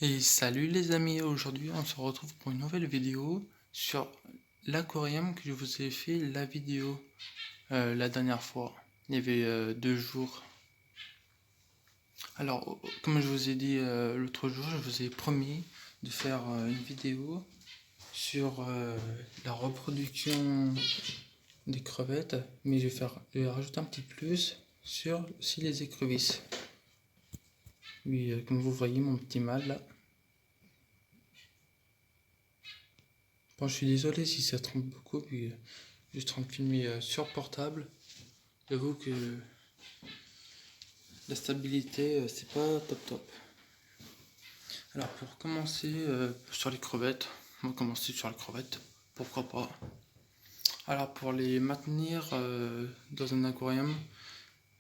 Et salut les amis, aujourd'hui on se retrouve pour une nouvelle vidéo sur l'aquarium que je vous ai fait la vidéo la dernière fois. Il y avait 2 jours. Alors comme je vous ai dit l'autre jour, je vous ai promis de faire une vidéo sur la reproduction des crevettes, mais je vais rajouter un petit plus sur aussi les écrevisses. Oui, comme vous voyez mon petit mâle là. Bon, je suis désolé si ça trompe beaucoup, puis je suis en train de filmer sur portable. J'avoue que la stabilité, c'est pas top top. Alors pour commencer sur les crevettes, on va commencer sur les crevettes, pourquoi pas. Alors pour les maintenir dans un aquarium,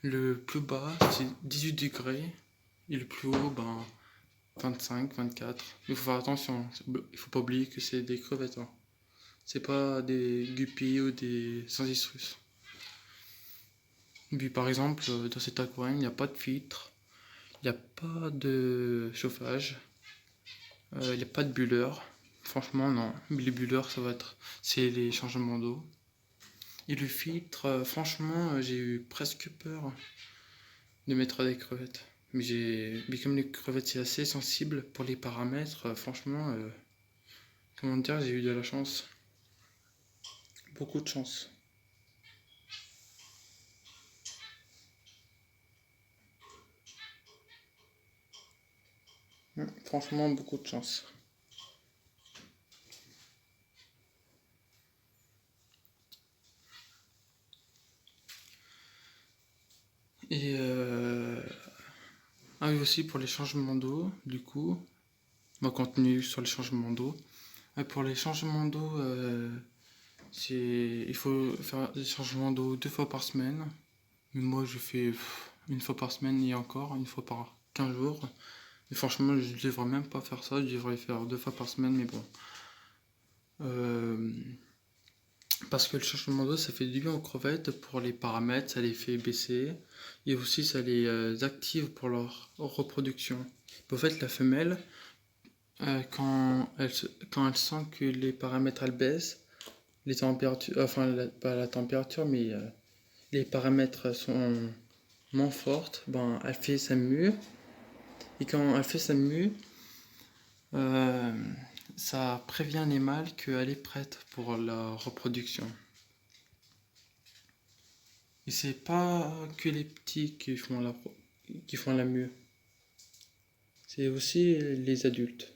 le plus bas c'est 18 degrés et le plus haut 25, 24. Mais il faut faire attention, il faut pas oublier que c'est des crevettes. Hein. C'est pas des guppies ou des sensistrus. Puis par exemple, dans cet aquarium, il n'y a pas de filtre, il n'y a pas de chauffage, il n'y a pas de bulleur. Franchement, non. Les bulleurs, c'est les changements d'eau. Et le filtre, franchement, j'ai eu presque peur de mettre des crevettes. Mais comme les crevettes, c'est assez sensible pour les paramètres, franchement, comment dire, j'ai eu de la chance. Beaucoup de chance. Franchement, beaucoup de chance. Et ah oui, aussi pour les changements d'eau, du coup, on va continuer sur les changements d'eau. Pour les changements d'eau, il faut faire des changements d'eau 2 fois par semaine. Mais moi, je fais une fois par semaine et encore, une fois par 15 jours. Et franchement, je ne devrais même pas faire ça, je devrais faire 2 fois par semaine, mais bon. Parce que le changement d'eau, ça fait du bien aux crevettes pour les paramètres, ça les fait baisser. Et aussi, ça les active pour leur reproduction. En fait, la femelle, quand elle sent que les paramètres elles baissent, les températures, enfin pas la température, mais les paramètres sont moins fortes, elle fait sa mue. Et quand elle fait sa mue, euh, ça prévient les mâles qu'elle est prête pour la reproduction. Et c'est pas que les petits qui font la mue, c'est aussi les adultes.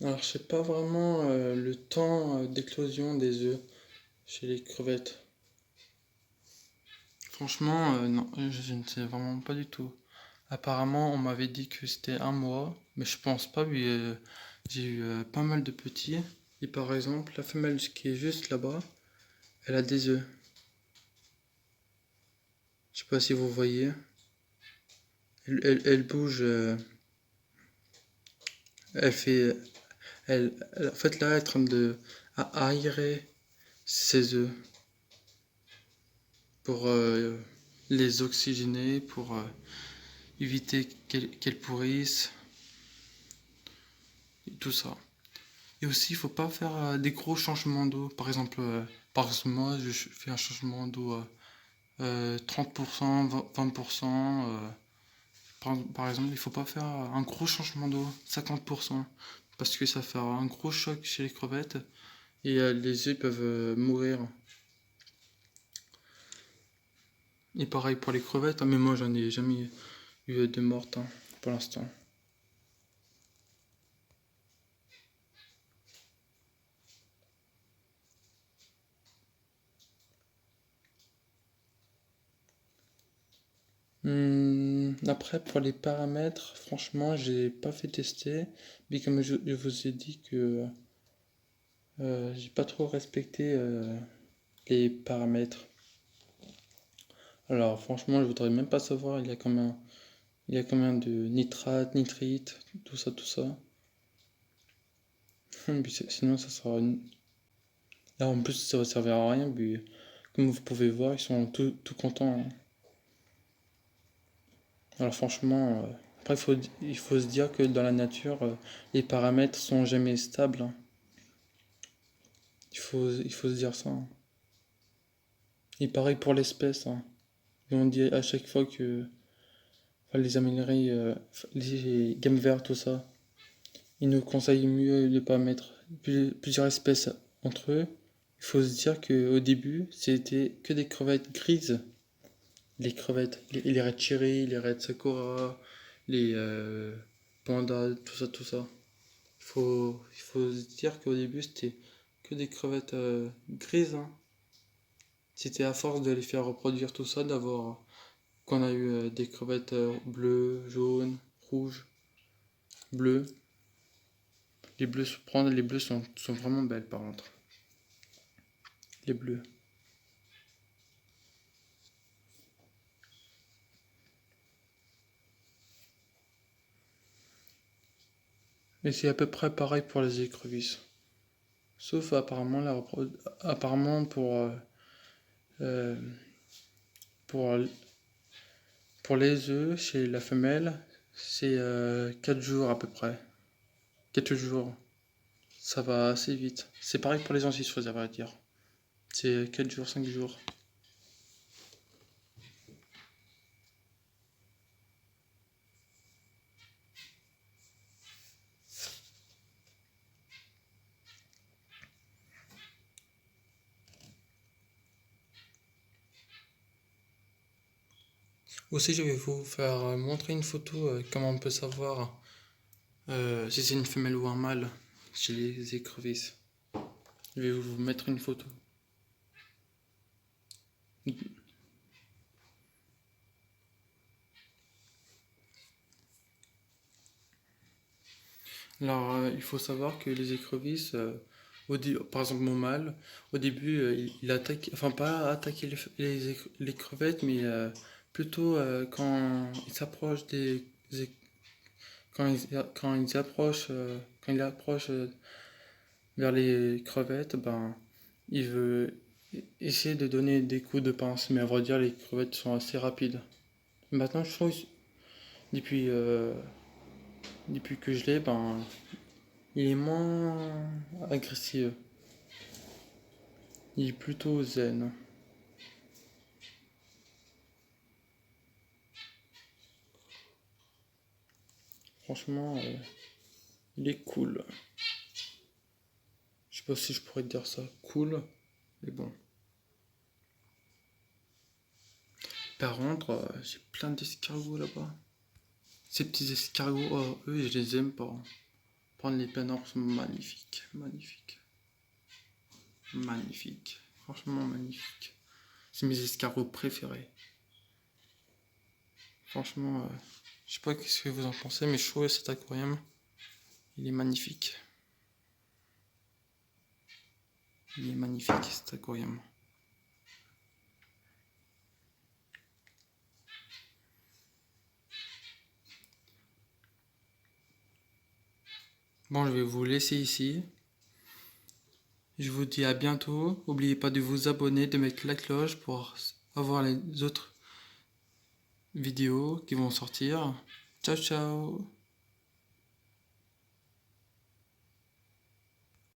Alors, je sais pas vraiment le temps d'éclosion des œufs chez les crevettes. Franchement, non, je ne sais vraiment pas du tout. Apparemment, on m'avait dit que c'était 1 mois, mais je pense pas, oui, j'ai eu pas mal de petits. Et par exemple, la femelle qui est juste là-bas, elle a des œufs. Je sais pas si vous voyez. Elle bouge, elle fait. En fait, là, elle est en train de aérer ses œufs pour les oxygéner, pour éviter qu'elles pourrissent, et tout ça. Et aussi, il faut pas faire des gros changements d'eau. Par exemple, par mois, je fais un changement d'eau 30%, 20%. Par exemple, il faut pas faire un gros changement d'eau, 50%, parce que ça fait un gros choc chez les crevettes et les œufs peuvent mourir. Et pareil pour les crevettes, hein, mais moi j'en ai jamais eu de mortes pour l'instant. Après, pour les paramètres, franchement, j'ai pas fait tester, mais comme je vous ai dit que j'ai pas trop respecté les paramètres. Alors, franchement, je voudrais même pas savoir il y a combien de nitrate, nitrite, tout ça, tout ça. Sinon, ça sera Là, en plus, ça va servir à rien, puis comme vous pouvez voir, ils sont tout contents, hein. Alors franchement, après, il faut se dire que dans la nature, les paramètres sont jamais stables, hein. Il faut se dire ça, hein. Et pareil pour l'espèce, hein. Et on dit à chaque fois que enfin, les améliorés, les gammes vertes, tout ça, ils nous conseillent mieux de ne pas mettre plusieurs espèces entre eux. Il faut se dire qu'au début, c'était que des crevettes grises. Les crevettes, les red cherry, les red sakura, les pandas, tout ça, tout ça. Il faut se dire qu'au début, c'était que des crevettes grises, hein. C'était à force de les faire reproduire tout ça, d'avoir qu'on a eu des crevettes bleues, jaunes, rouges, bleues. Les bleus sont vraiment belles par contre. Les bleus. Et c'est à peu près pareil pour les écrevisses. Sauf apparemment, apparemment euh, pour, pour les œufs chez la femelle, c'est 4 jours à peu près. 4 jours. Ça va assez vite. C'est pareil pour les ancêtres, ça va dire. C'est 4 jours, 5 jours. Aussi, je vais vous faire montrer une photo, comment on peut savoir si c'est une femelle ou un mâle chez les écrevisses. Je vais vous mettre une photo. Alors, il faut savoir que les écrevisses, par exemple mon mâle, au début, il attaque, enfin pas attaquer les crevettes, mais plutôt quand il s'approche quand il approche vers les crevettes, ben, il veut essayer de donner des coups de pince, mais à vrai dire, les crevettes sont assez rapides. Maintenant, je trouve, depuis, euh, depuis que je l'ai, ben, il est moins agressif. Il est plutôt zen. Franchement, il est cool. Je sais pas si je pourrais dire ça cool, mais bon. Par contre, j'ai plein d'escargots là-bas. Ces petits escargots, oh, eux, je les aime pas. Prendre les peinards sont magnifiques, magnifiques, magnifiques. Franchement magnifiques. C'est mes escargots préférés. Franchement, je sais pas ce que vous en pensez, mais je trouve cet aquarium, il est magnifique. Il est magnifique cet aquarium. Bon, je vais vous laisser ici. Je vous dis à bientôt. N'oubliez pas de vous abonner, de mettre la cloche pour avoir les autres vidéos qui vont sortir. Ciao ciao.